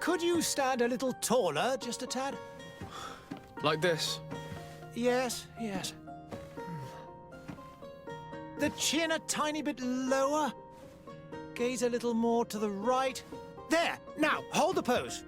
Could you stand a little taller, just a tad? Like this? Yes, yes. The chin a tiny bit lower. Gaze a little more to the right. There! Now, hold the pose.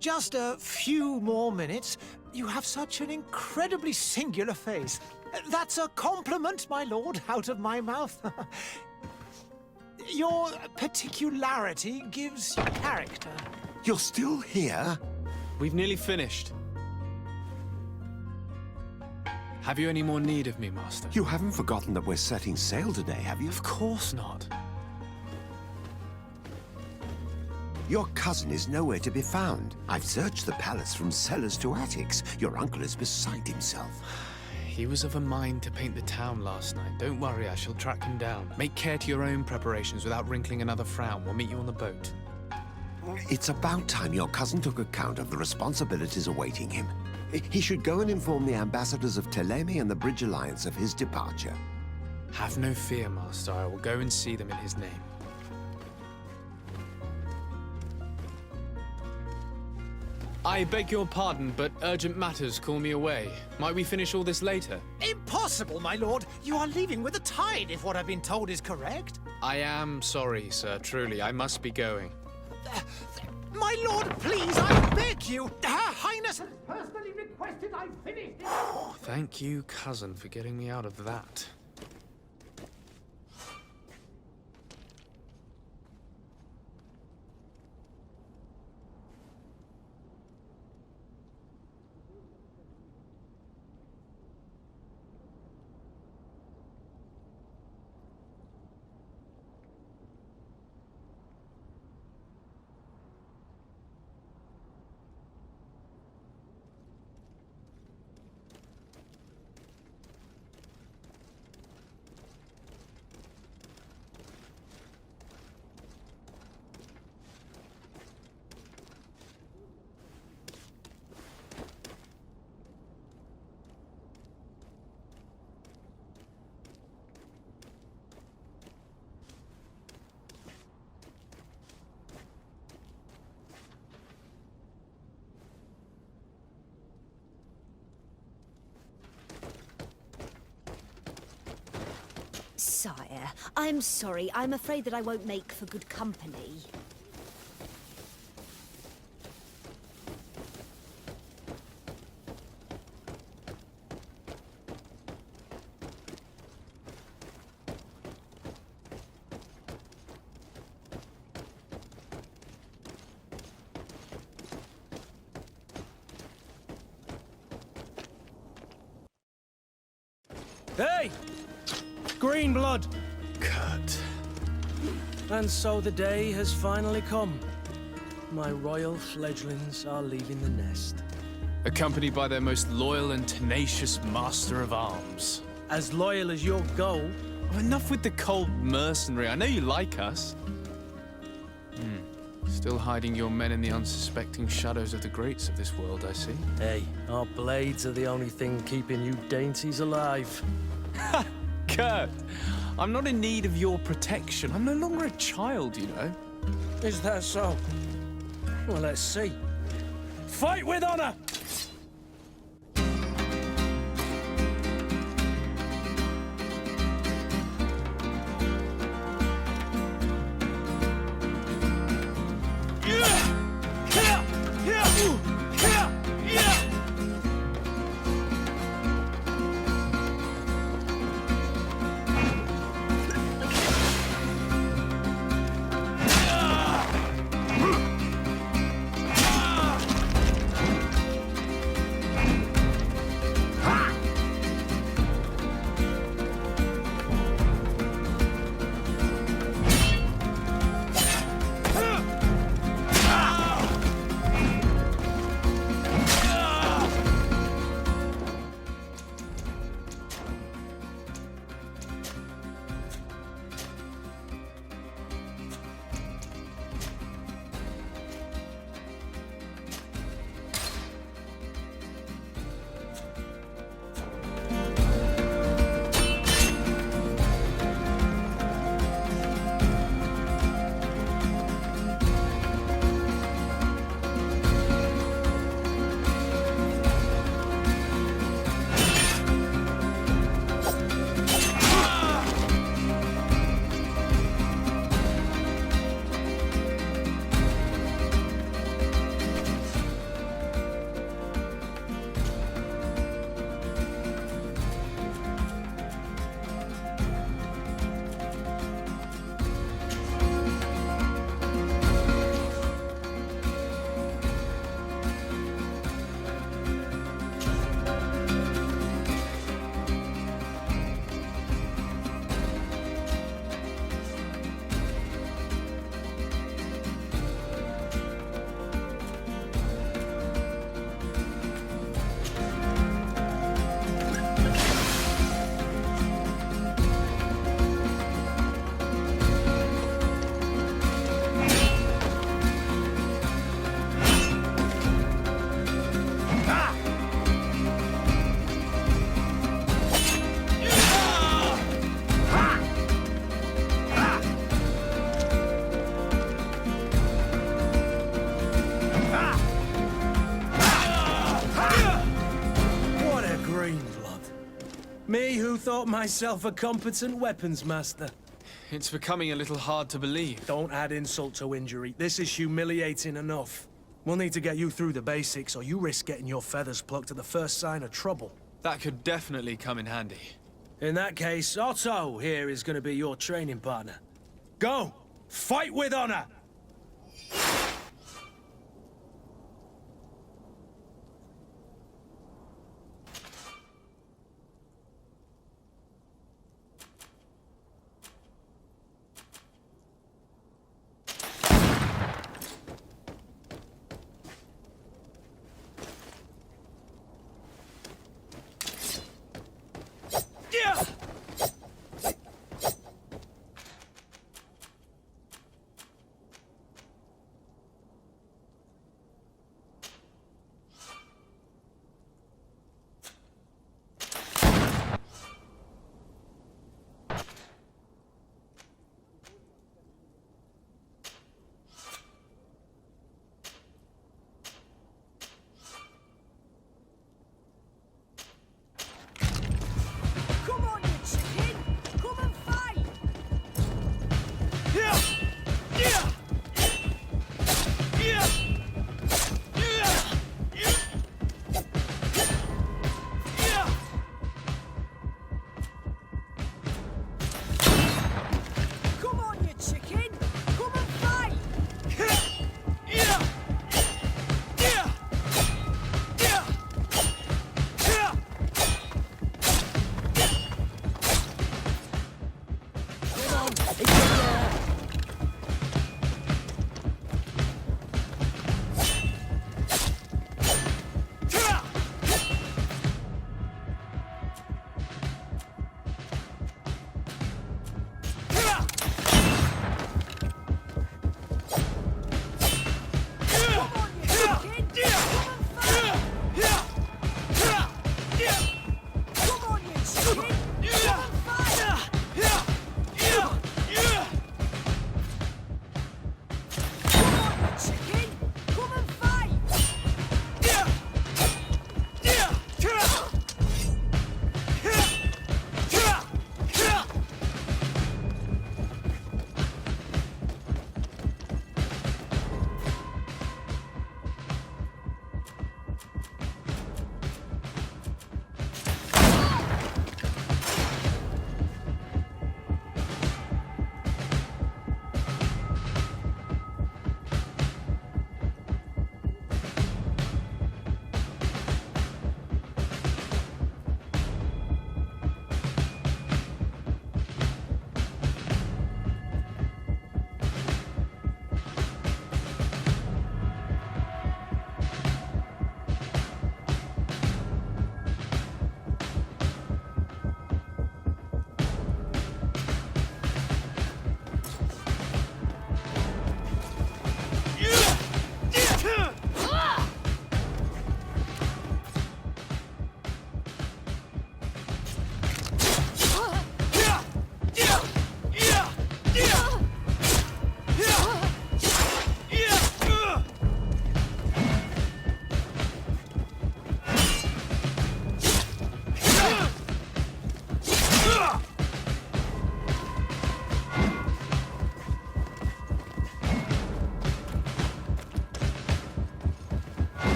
Just a few more minutes. You have such an incredibly singular face. That's a compliment, my lord, out of my mouth. Your particularity gives character. You're still here? We've nearly finished. Have you any more need of me, Master? You haven't forgotten that we're setting sail today, have you? Of course not. Your cousin is nowhere to be found. I've searched the palace from cellars to attics. Your uncle is beside himself. He was of a mind to paint the town last night. Don't worry, I shall track him down. Make care to your own preparations without wrinkling another frown. We'll meet you on the boat. It's about time your cousin took account of the responsibilities awaiting him. He should go and inform the ambassadors of Teleme and the Bridge Alliance of his departure. Have no fear, Master. I will go and see them in his name. I beg your pardon, but urgent matters call me away. Might we finish all this later? Impossible, my lord. You are leaving with the tide, if what I've been told is correct. I am sorry, sir. Truly, I must be going. My lord, please, I beg you. Her Highness has personally requested I finish this. Thank you, cousin, for getting me out of that. Sire, I'm sorry. I'm afraid that I won't make for good company. Hey! Green blood! Kurt. And so the day has finally come. My royal fledglings are leaving the nest. Accompanied by their most loyal and tenacious master of arms. As loyal as your goal. Oh, enough with the cold mercenary. I know you like us. Still hiding your men in the unsuspecting shadows of the greats of this world, I see. Hey, our blades are the only thing keeping you dainties alive. Ha! Kurt, I'm not in need of your protection. I'm no longer a child, you know. Is that so? Well, let's see. Fight with honor! Me who thought myself a competent weapons master. It's becoming a little hard to believe. Don't add insult to injury. This is humiliating enough. We'll need to get you through the basics, or you risk getting your feathers plucked at the first sign of trouble. That could definitely come in handy. In that case, Otto here is going to be your training partner. Go! Fight with honor!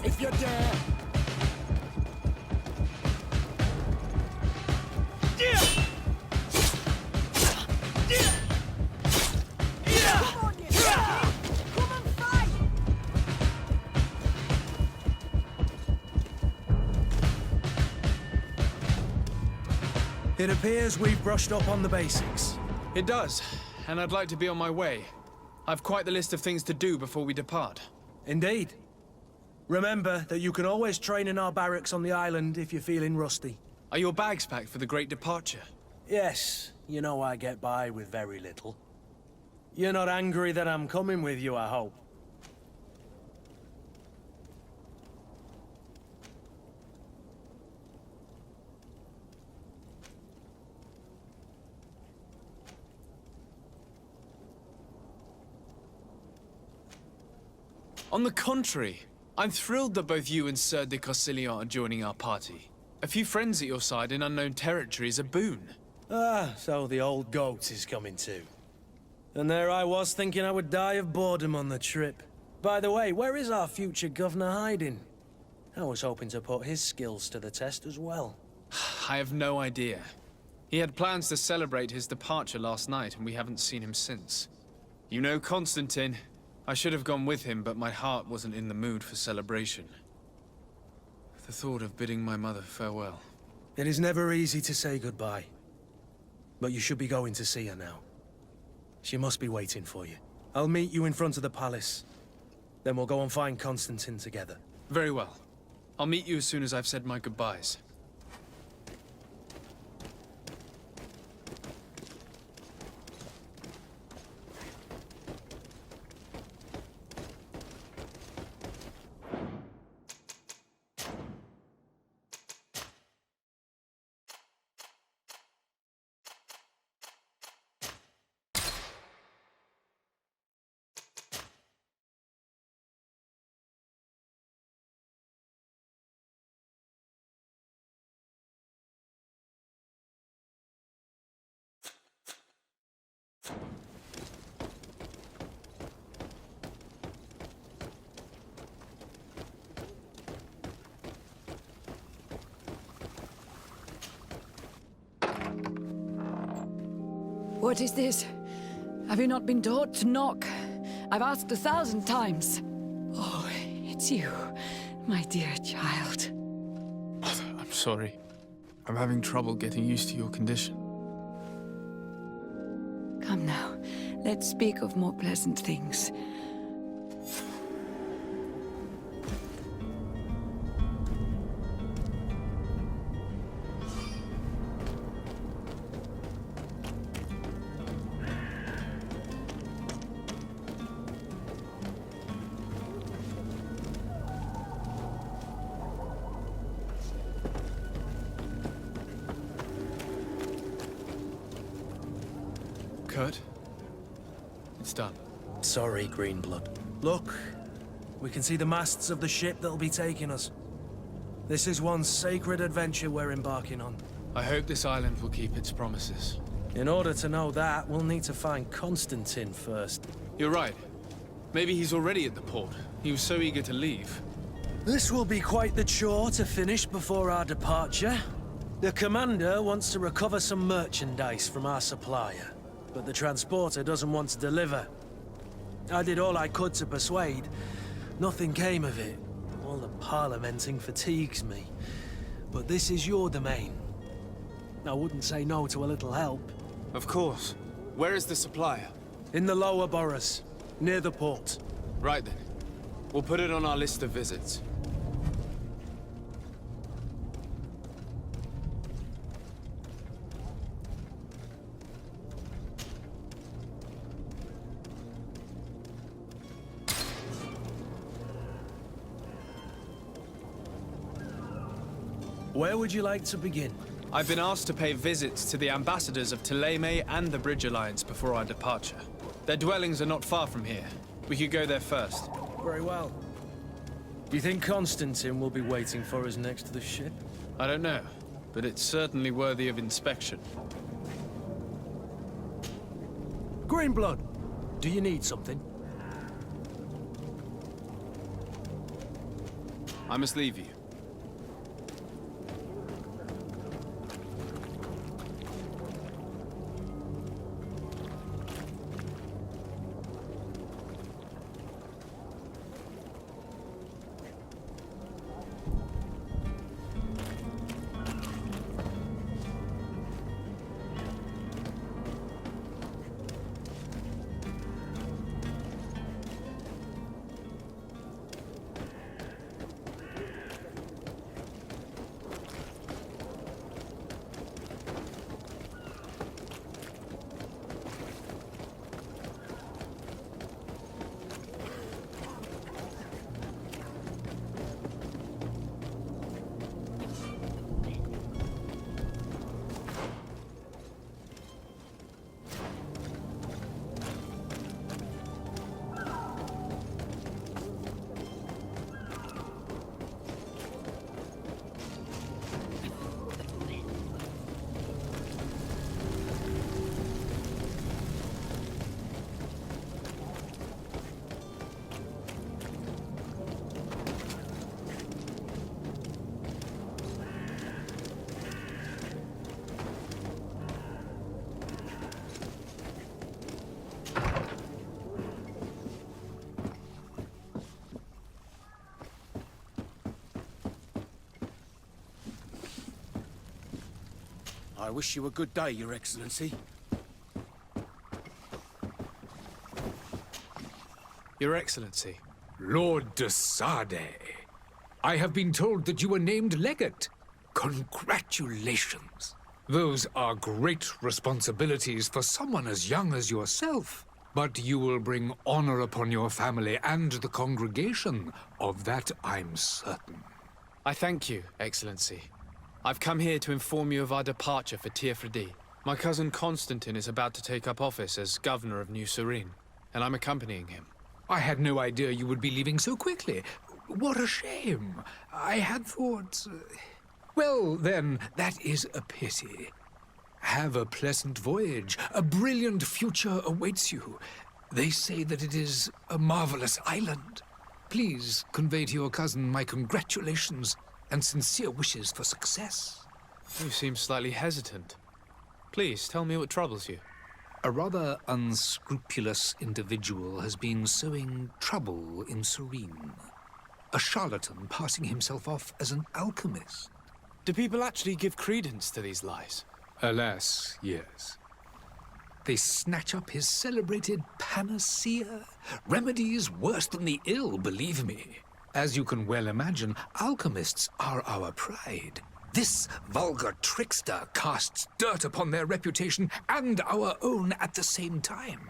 if you dare. Come on, you dickhead. Come and fight! It appears we've brushed up on the basics. It does, and I'd like to be on my way. I've quite the list of things to do before we depart. Indeed. Remember that you can always train in our barracks on the island if you're feeling rusty. Are your bags packed for the great departure? Yes, you know I get by with very little. You're not angry that I'm coming with you, I hope. On the contrary, I'm thrilled that both you and Sir de Corsillon are joining our party. A few friends at your side in unknown territory is a boon. Ah, so the old goat is coming too. And there I was thinking I would die of boredom on the trip. By the way, where is our future governor hiding? I was hoping to put his skills to the test as well. I have no idea. He had plans to celebrate his departure last night, and we haven't seen him since. You know Constantine. I should have gone with him, but my heart wasn't in the mood for celebration. The thought of bidding my mother farewell. It is never easy to say goodbye. But you should be going to see her now. She must be waiting for you. I'll meet you in front of the palace. Then we'll go and find Constantine together. Very well. I'll meet you as soon as I've said my goodbyes. What is this? Have you not been taught to knock? I've asked 1,000 times. Oh, it's you, my dear child. Mother, I'm sorry. I'm having trouble getting used to your condition. Come now, let's speak of more pleasant things. Kurt? It's done. Sorry, Greenblood. Look, we can see the masts of the ship that'll be taking us. This is one sacred adventure we're embarking on. I hope this island will keep its promises. In order to know that, we'll need to find Constantine first. You're right. Maybe he's already at the port. He was so eager to leave. This will be quite the chore to finish before our departure. The commander wants to recover some merchandise from our supplier, but the transporter doesn't want to deliver. I did all I could to persuade. Nothing came of it. All the parliamenting fatigues me. But this is your domain. I wouldn't say no to a little help. Of course. Where is the supplier? In the lower boroughs, near the port. Right then. We'll put it on our list of visits. Where would you like to begin? I've been asked to pay visits to the ambassadors of Thélème and the Bridge Alliance before our departure. Their dwellings are not far from here. We could go there first. Very well. Do you think Constantine will be waiting for us next to the ship? I don't know, but it's certainly worthy of inspection. Greenblood, do you need something? I must leave you. I wish you a good day, Your Excellency. Your Excellency. Lord de Sade, I have been told that you were named legate. Congratulations. Those are great responsibilities for someone as young as yourself. But you will bring honor upon your family and the congregation. Of that I'm certain. I thank you, Excellency. I've come here to inform you of our departure for Tirfredi. My cousin Constantine is about to take up office as governor of New Serene, and I'm accompanying him. I had no idea you would be leaving so quickly. What a shame. I had thought... Well, then, that is a pity. Have a pleasant voyage. A brilliant future awaits you. They say that it is a marvelous island. Please convey to your cousin my congratulations and sincere wishes for success. You seem slightly hesitant. Please, tell me what troubles you. A rather unscrupulous individual has been sowing trouble in Serene. A charlatan passing himself off as an alchemist. Do people actually give credence to these lies? Alas, yes. They snatch up his celebrated panacea. Remedies worse than the ill, believe me. As you can well imagine, alchemists are our pride. This vulgar trickster casts dirt upon their reputation and our own at the same time.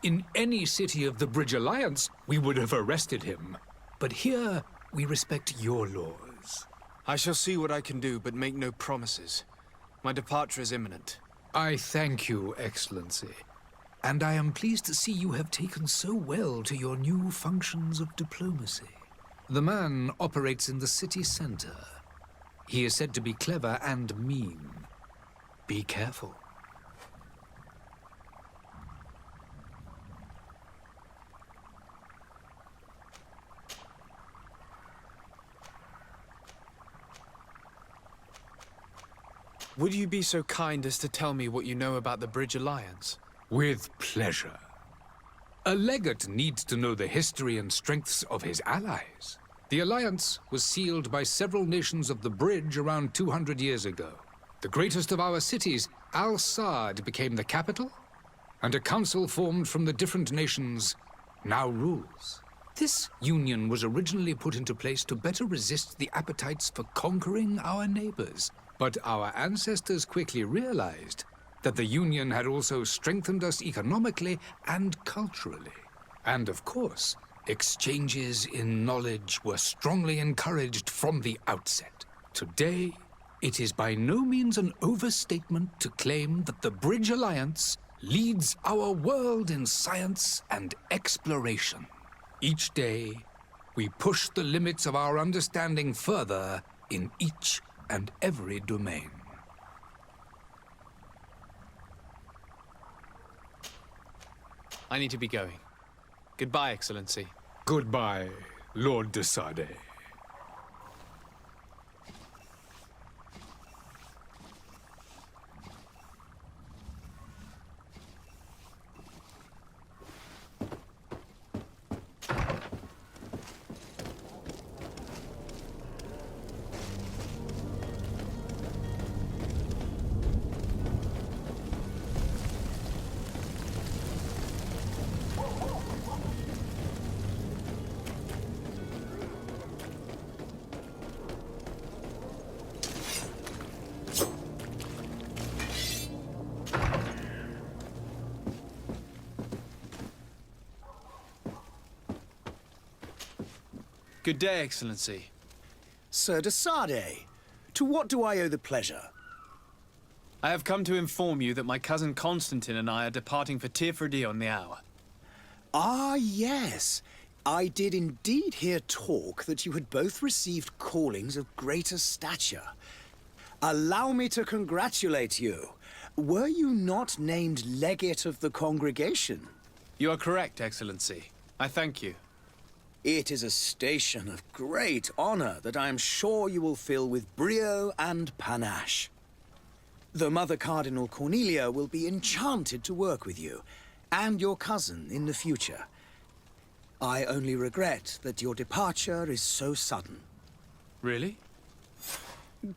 In any city of the Bridge Alliance, we would have arrested him. But here, we respect your laws. I shall see what I can do, but make no promises. My departure is imminent. I thank you, Excellency. And I am pleased to see you have taken so well to your new functions of diplomacy. The man operates in the city center. He is said to be clever and mean. Be careful. Would you be so kind as to tell me what you know about the Bridge Alliance? With pleasure. A legate needs to know the history and strengths of his allies. The alliance was sealed by several nations of the Bridge around 200 years ago. The greatest of our cities, Al-Saad, became the capital, and a council formed from the different nations now rules. This union was originally put into place to better resist the appetites for conquering our neighbors. But our ancestors quickly realized that the Union had also strengthened us economically and culturally. And of course, exchanges in knowledge were strongly encouraged from the outset. Today, it is by no means an overstatement to claim that the Bridge Alliance leads our world in science and exploration. Each day, we push the limits of our understanding further in each and every domain. I need to be going. Goodbye, Excellency. Goodbye, Lord de Sade. Good day, Excellency. Sir de Sardet, to what do I owe the pleasure? I have come to inform you that my cousin Constantine and I are departing for Tirfredi on the hour. Ah, yes. I did indeed hear talk that you had both received callings of greater stature. Allow me to congratulate you. Were you not named legate of the congregation? You are correct, Excellency. I thank you. It is a station of great honor that I am sure you will fill with brio and panache. The Mother Cardinal Cornelia will be enchanted to work with you, and your cousin in the future. I only regret that your departure is so sudden. Really?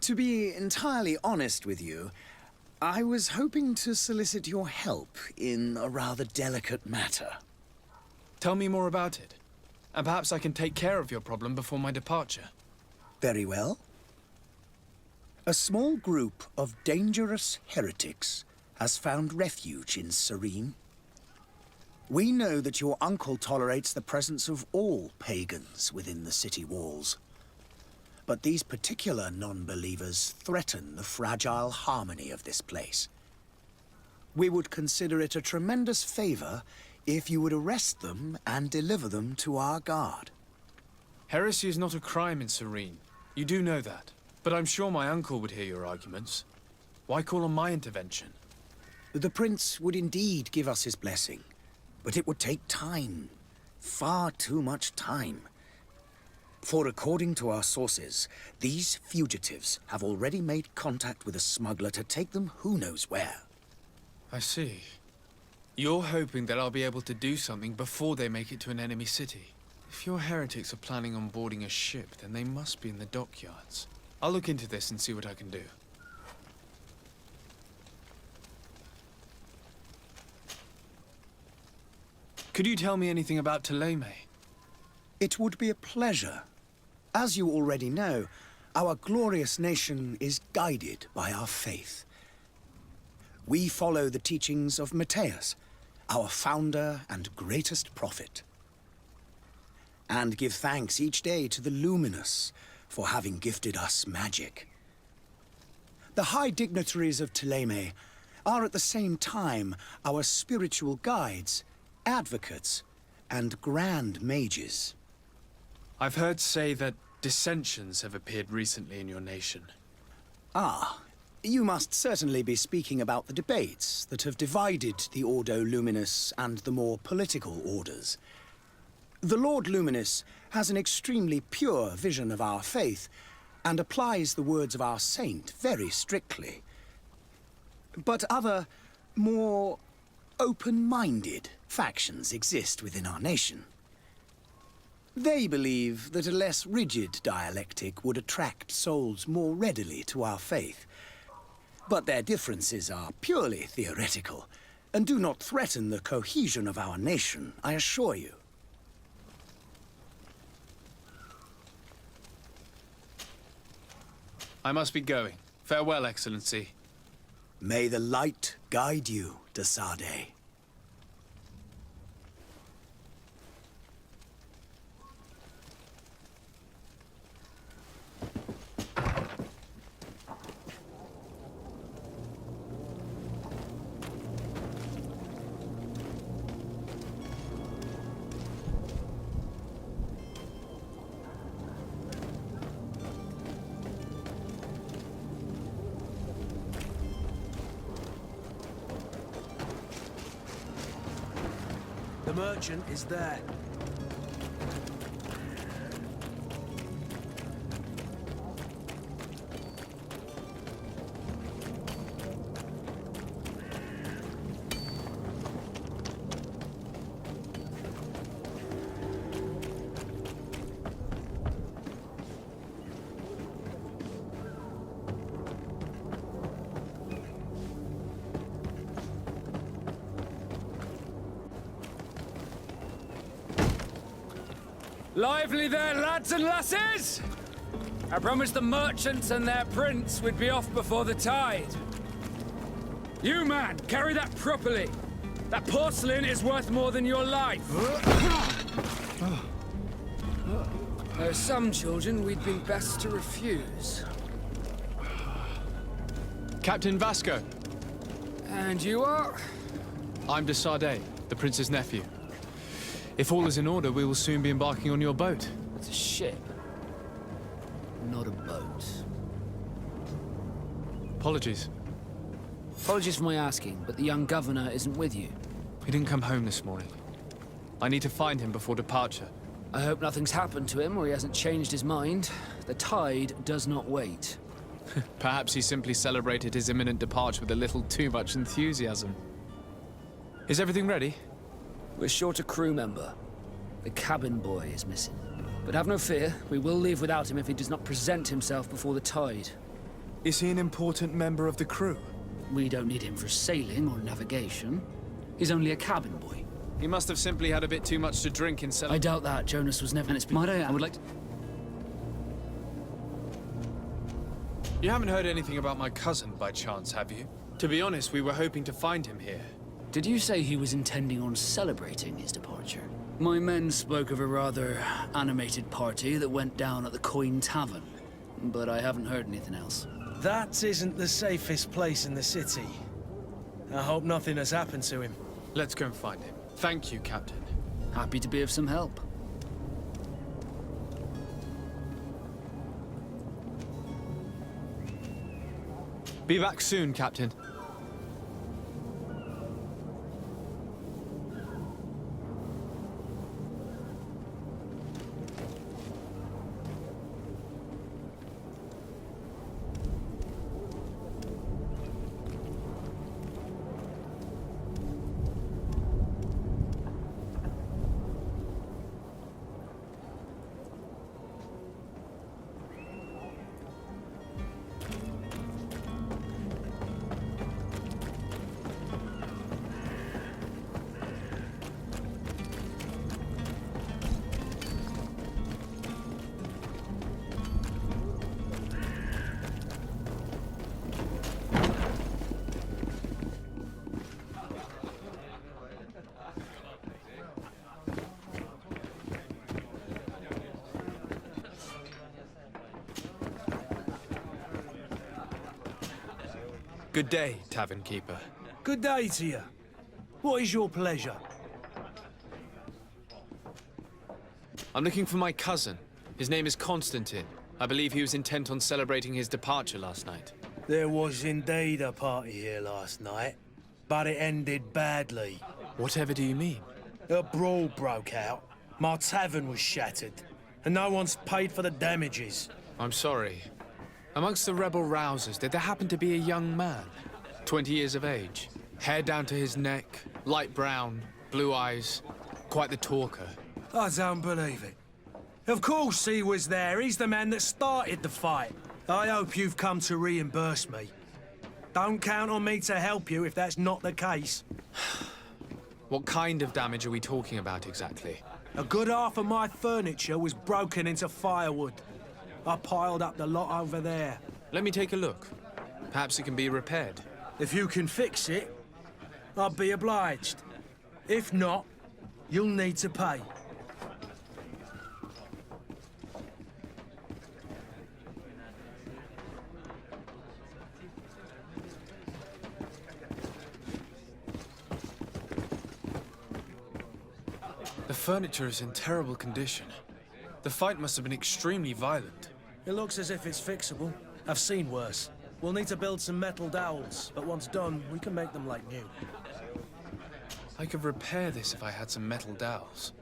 To be entirely honest with you, I was hoping to solicit your help in a rather delicate matter. Tell me more about it. And perhaps I can take care of your problem before my departure. Very well. A small group of dangerous heretics has found refuge in Serene. We know that your uncle tolerates the presence of all pagans within the city walls. But these particular non-believers threaten the fragile harmony of this place. We would consider it a tremendous favor if you would arrest them and deliver them to our guard. Heresy is not a crime in Serene. You do know that. But I'm sure my uncle would hear your arguments. Why call on my intervention? The prince would indeed give us his blessing, but it would take time. Far too much time. For according to our sources, these fugitives have already made contact with a smuggler to take them who knows where. I see. You're hoping that I'll be able to do something before they make it to an enemy city. If your heretics are planning on boarding a ship, then they must be in the dockyards. I'll look into this and see what I can do. Could you tell me anything about Thélème? It would be a pleasure. As you already know, our glorious nation is guided by our faith. We follow the teachings of Matthias, our founder and greatest prophet, and give thanks each day to the Luminous for having gifted us magic. The high dignitaries of Thélème are at the same time our spiritual guides, advocates, and grand mages. I've heard say that dissensions have appeared recently in your nation. Ah, you must certainly be speaking about the debates that have divided the Ordo Luminous and the more political orders. The Lord Luminous has an extremely pure vision of our faith and applies the words of our saint very strictly. But other, more open-minded factions exist within our nation. They believe that a less rigid dialectic would attract souls more readily to our faith. But their differences are purely theoretical and do not threaten the cohesion of our nation, I assure you. I must be going. Farewell, Excellency. May the light guide you, de Sardet. The merchant is there. Lively there, lads and lasses! I promised the merchants and their prince we'd be off before the tide. You, man, carry that properly. That porcelain is worth more than your life. There are some children we'd been best to refuse. Captain Vasco. And you are? I'm de Sardet, the prince's nephew. If all is in order, we will soon be embarking on your boat. It's a ship, not a boat. Apologies. Apologies for my asking, but the young governor isn't with you. He didn't come home this morning. I need to find him before departure. I hope nothing's happened to him or he hasn't changed his mind. The tide does not wait. Perhaps he simply celebrated his imminent departure with a little too much enthusiasm. Is everything ready? We're short a crew member. The cabin boy is missing. But have no fear, we will leave without him if he does not present himself before the tide. Is he an important member of the crew? We don't need him for sailing or navigation. He's only a cabin boy. He must have simply had a bit too much to drink in I doubt that. Jonas was never... Might I would like to... You haven't heard anything about my cousin by chance, have you? To be honest, we were hoping to find him here. Did you say he was intending on celebrating his departure? My men spoke of a rather animated party that went down at the Coin Tavern, but I haven't heard anything else. That isn't the safest place in the city. I hope nothing has happened to him. Let's go and find him. Thank you, Captain. Happy to be of some help. Be back soon, Captain. Good day, tavern keeper. Good day to you. What is your pleasure? I'm looking for my cousin. His name is Constantine. I believe he was intent on celebrating his departure last night. There was indeed a party here last night, but it ended badly. Whatever do you mean? A brawl broke out. My tavern was shattered, and no one's paid for the damages. I'm sorry. Amongst the rebel rousers, did there happen to be a young man? 20 years of age. Hair down to his neck, light brown, blue eyes. Quite the talker. I don't believe it. Of course he was there. He's the man that started the fight. I hope you've come to reimburse me. Don't count on me to help you if that's not the case. What kind of damage are we talking about exactly? A good half of my furniture was broken into firewood. I piled up the lot over there. Let me take a look. Perhaps it can be repaired. If you can fix it, I'll be obliged. If not, you'll need to pay. The furniture is in terrible condition. The fight must have been extremely violent. It looks as if it's fixable. I've seen worse. We'll need to build some metal dowels, but once done, we can make them like new. I could repair this if I had some metal dowels.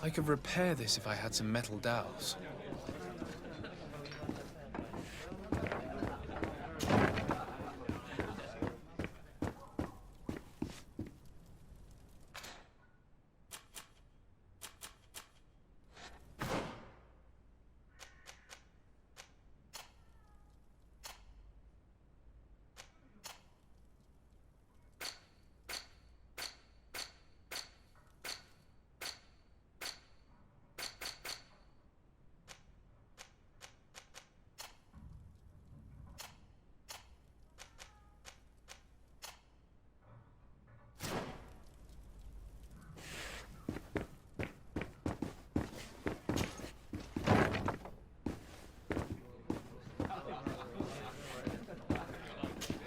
I could repair this if I had some metal dowels.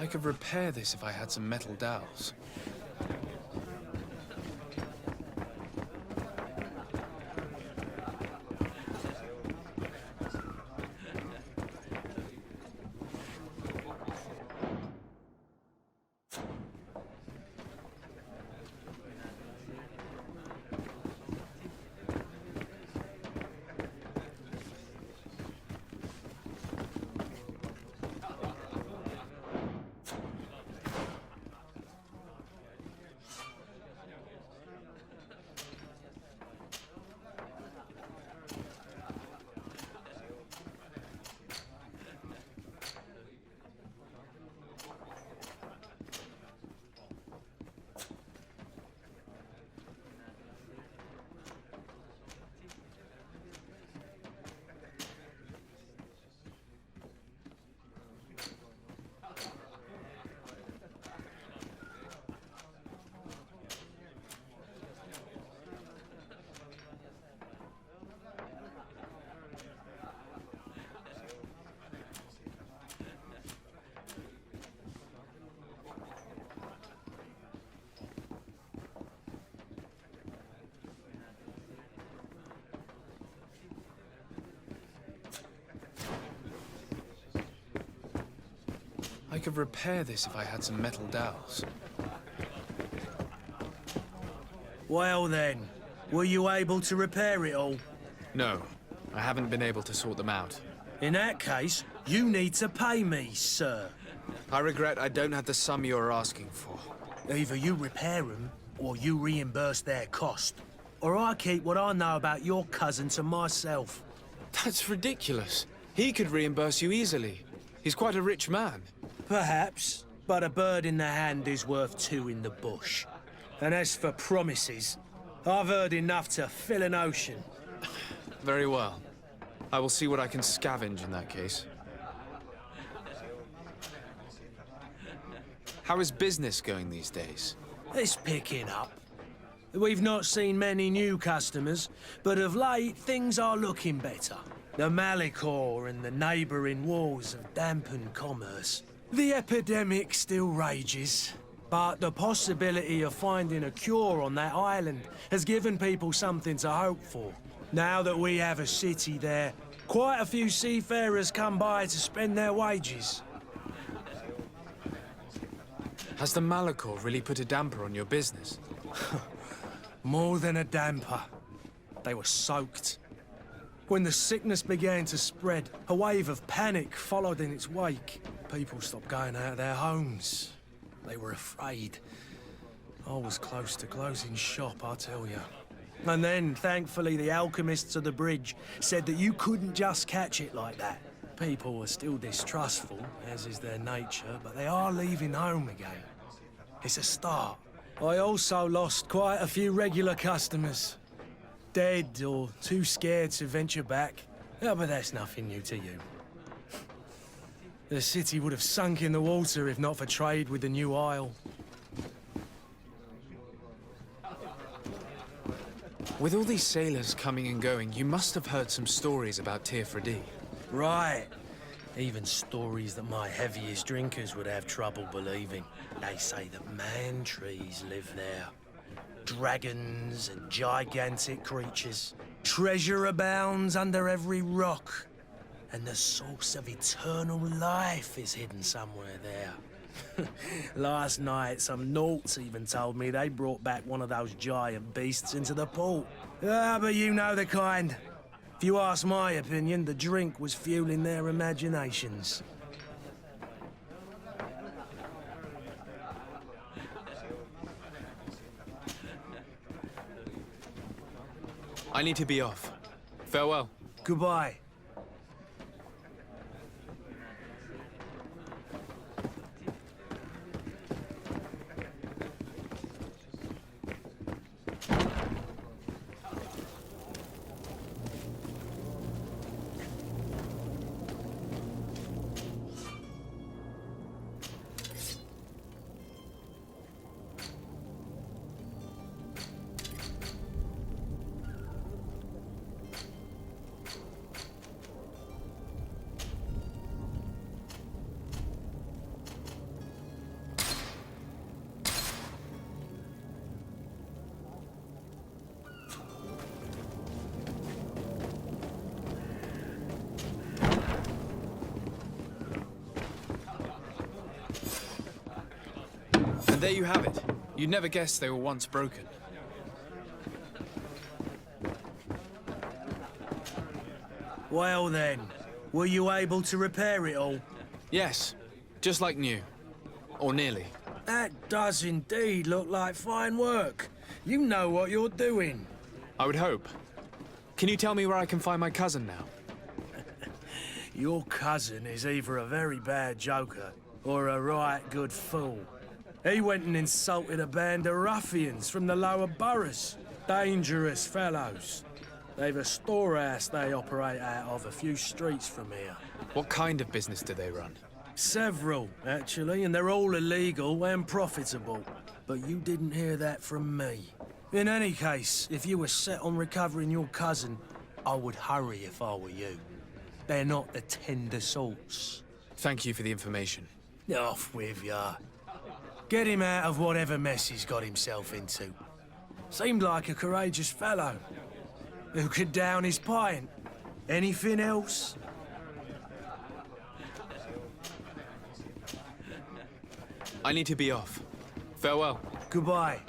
I could repair this if I had some metal dowels. I could repair this if I had some metal dowels. Well then, were you able to repair it all? No, I haven't been able to sort them out. In that case, you need to pay me, sir. I regret I don't have the sum you're asking for. Either you repair them, or you reimburse their cost. Or I keep what I know about your cousin to myself. That's ridiculous. He could reimburse you easily. He's quite a rich man. Perhaps, but a bird in the hand is worth two in the bush. And as for promises, I've heard enough to fill an ocean. Very well. I will see what I can scavenge in that case. How is business going these days? It's picking up. We've not seen many new customers, but of late things are looking better. The Malicor and the neighbouring wars have dampened commerce. The epidemic still rages, but the possibility of finding a cure on that island has given people something to hope for. Now that we have a city there, quite a few seafarers come by to spend their wages. Has the Malicor really put a damper on your business? More than a damper. They were soaked. When the sickness began to spread, a wave of panic followed in its wake. People stopped going out of their homes. They were afraid. I was close to closing shop, I tell you. And then, thankfully, the alchemists of the bridge said that you couldn't just catch it like that. People were still distrustful, as is their nature, but they are leaving home again. It's a start. I also lost quite a few regular customers. Dead or too scared to venture back. Yeah, but that's nothing new to you. The city would have sunk in the water if not for trade with the new isle. With all these sailors coming and going, you must have heard some stories about Tirfredi. Right. Even stories that my heaviest drinkers would have trouble believing. They say that man-trees live there. Dragons and gigantic creatures. Treasure abounds under every rock. And the source of eternal life is hidden somewhere there. Last night, some naughts even told me they brought back one of those giant beasts into the port. Ah, but you know the kind. If you ask my opinion, the drink was fueling their imaginations. I need to be off. Farewell. Goodbye. And there you have it. You'd never guess they were once broken. Well then, were you able to repair it all? Yes, just like new. Or nearly. That does indeed look like fine work. You know what you're doing. I would hope. Can you tell me where I can find my cousin now? Your cousin is either a very bad joker or a right good fool. He went and insulted a band of ruffians from the lower boroughs. Dangerous fellows. They've a storehouse they operate out of a few streets from here. What kind of business do they run? Several, actually, and they're all illegal and profitable. But you didn't hear that from me. In any case, if you were set on recovering your cousin, I would hurry if I were you. They're not the tender sorts. Thank you for the information. Off with ya. Get him out of whatever mess he's got himself into. Seemed like a courageous fellow. Who could down his pint. Anything else? I need to be off. Farewell. Goodbye.